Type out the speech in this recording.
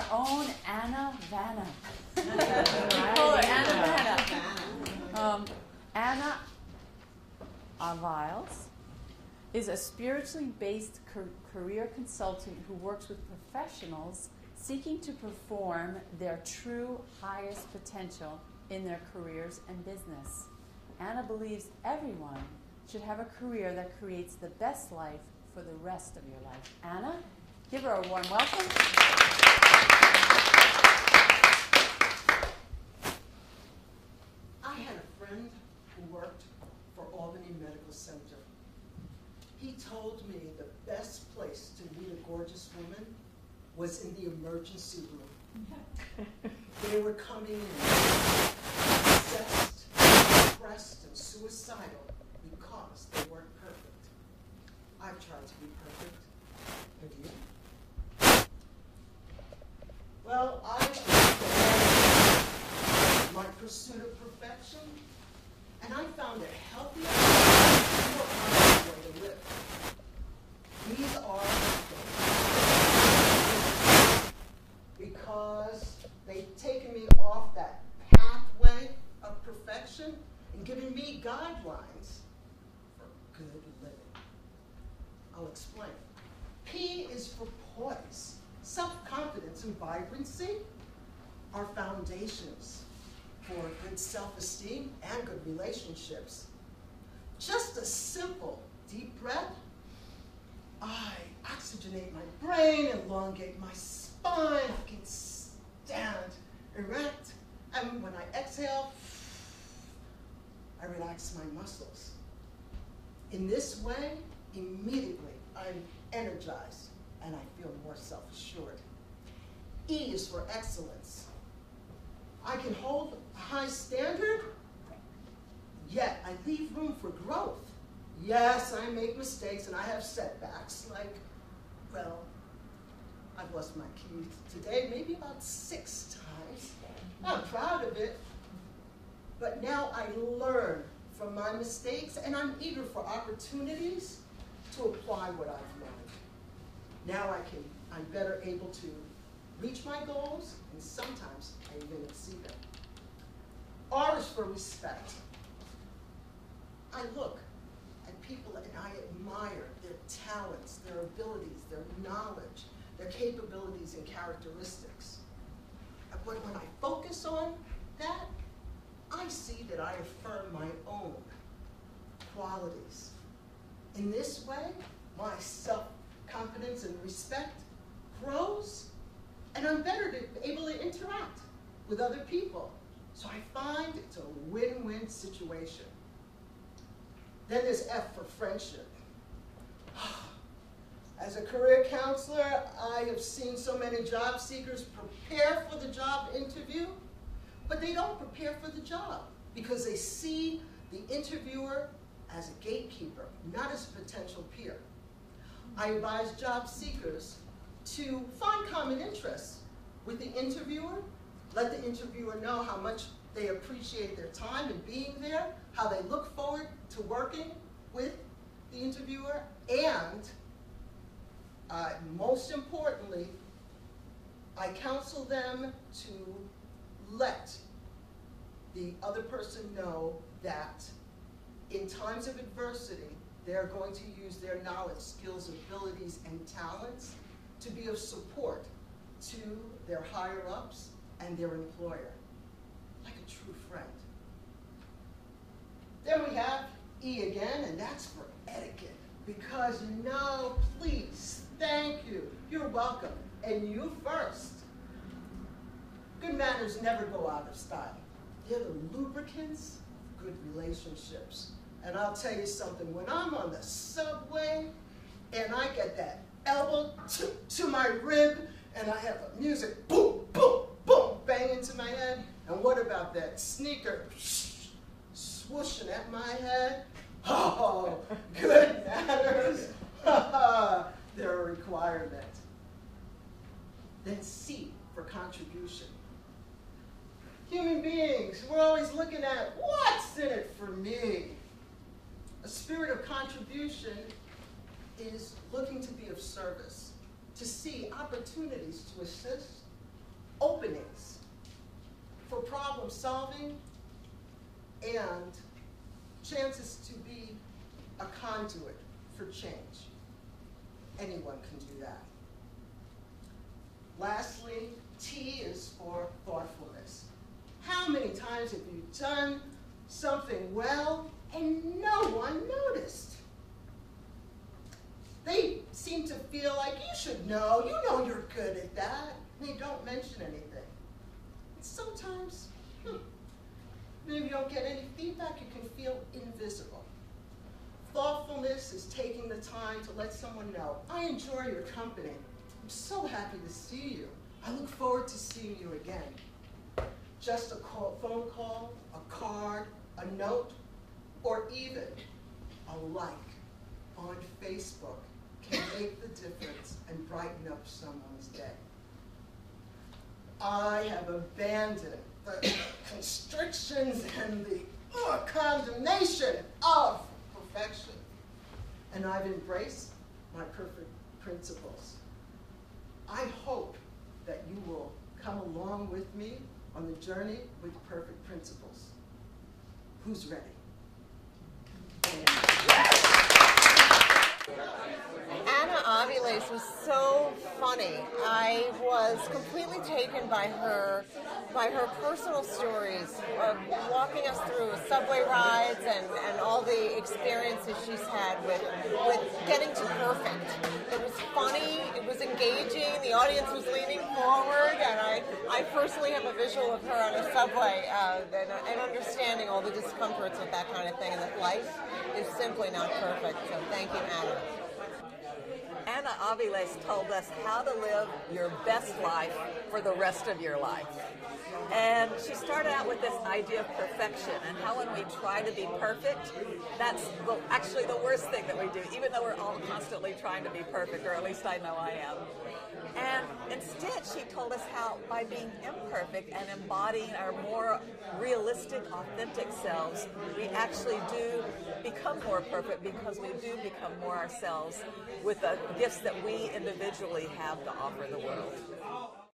our own Anna Vanna. We call her Anna Vanna. Anna Aviles is a spiritually based career consultant who works with professionals seeking to perform their true highest potential in their careers and business. Anna believes everyone should have a career that creates the best life for the rest of your life. Anna, give her a warm welcome. I had a friend who worked for Albany Medical Center. He told me the best place to meet a gorgeous woman was in the emergency room. They were coming in obsessed, depressed, and suicidal because they weren't perfect. I've tried to be perfect. Have you? Well, I my pursuit of perfection, and I found a healthier, more honest way to live. These are because they've taken me off that pathway of perfection and given me guidelines for good living. I'll explain. P is for poise. Self-confidence and vibrancy are foundations for good self-esteem and good relationships. Just a simple deep breath. I oxygenate my brain, elongate my spine. I can stand erect. And when I exhale, I relax my muscles. In this way, immediately I'm energized and I feel more self-assured. E is for excellence. I can hold a high standard, yet I leave room for growth. Yes, I make mistakes and I have setbacks, like, well, I've lost my key today maybe about 6 times. I'm proud of it, but now I learn from my mistakes and I'm eager for opportunities to apply what I've learned. Now I'm better able to reach my goals, and sometimes I even exceed them. R is for respect. I look at people and I admire their talents, their abilities, their knowledge, their capabilities and characteristics. But when I focus on that, I see that I affirm my own qualities. In this way, my self-confidence and respect grows, and I'm better able to interact with other people. So I find it's a win-win situation. Then there's F for friendship. As a career counselor, I have seen so many job seekers prepare for the job interview, but they don't prepare for the job because they see the interviewer as a gatekeeper, not as a potential peer. I advise job seekers to find common interests with the interviewer, let the interviewer know how much they appreciate their time and being there, how they look forward to working with the interviewer, and most importantly, I counsel them to let the other person know that in times of adversity, they're going to use their knowledge, skills, abilities, and talents to be of support to their higher-ups and their employer, like a true friend. Then we have E again, and that's for etiquette, because no, please, thank you, you're welcome, and you first. Good manners never go out of style. They're the lubricants of good relationships. And I'll tell you something, when I'm on the subway and I get that elbow to my rib and I have the music boom, boom, boom, bang into my head, and what about that sneaker swooshing at my head? Oh, good manners, they're a requirement. Then C for contribution. Human beings, we're always looking at what's in it for me. A spirit of contribution is looking to be of service, to see opportunities to assist openings for problem solving and chances to be a conduit for change. Anyone can do that. Lastly, T is for thoughtfulness. How many times have you done something well and no one noticed? They seem to feel like you should know, you know you're good at that, and they don't mention anything. And sometimes, maybe you don't get any feedback, you can feel invisible. Thoughtfulness is taking the time to let someone know, I enjoy your company. I'm so happy to see you. I look forward to seeing you again. Just a phone call, a card, a note, or even a like on Facebook can make the difference and brighten up someone's day. I have abandoned the constrictions and the condemnation of perfection, and I've embraced my perfect principles. I hope that you will come along with me on the journey with perfect principles. Who's ready? Aviles was so funny. I was completely taken by her personal stories of walking us through subway rides and all the experiences she's had with getting to perfect. It was funny, it was engaging, the audience was leaning forward, and I personally have a visual of her on a subway and understanding all the discomforts with that kind of thing, and that life is simply not perfect. So thank you, Anna. Anna Aviles told us how to live your best life for the rest of your life. And she started out with this idea of perfection and how when we try to be perfect, that's actually the worst thing that we do, even though we're all constantly trying to be perfect, or at least I know I am. And instead, she told us how by being imperfect and embodying our more realistic, authentic selves, we actually do become more perfect because we do become more ourselves with the gifts that we individually have to offer the world.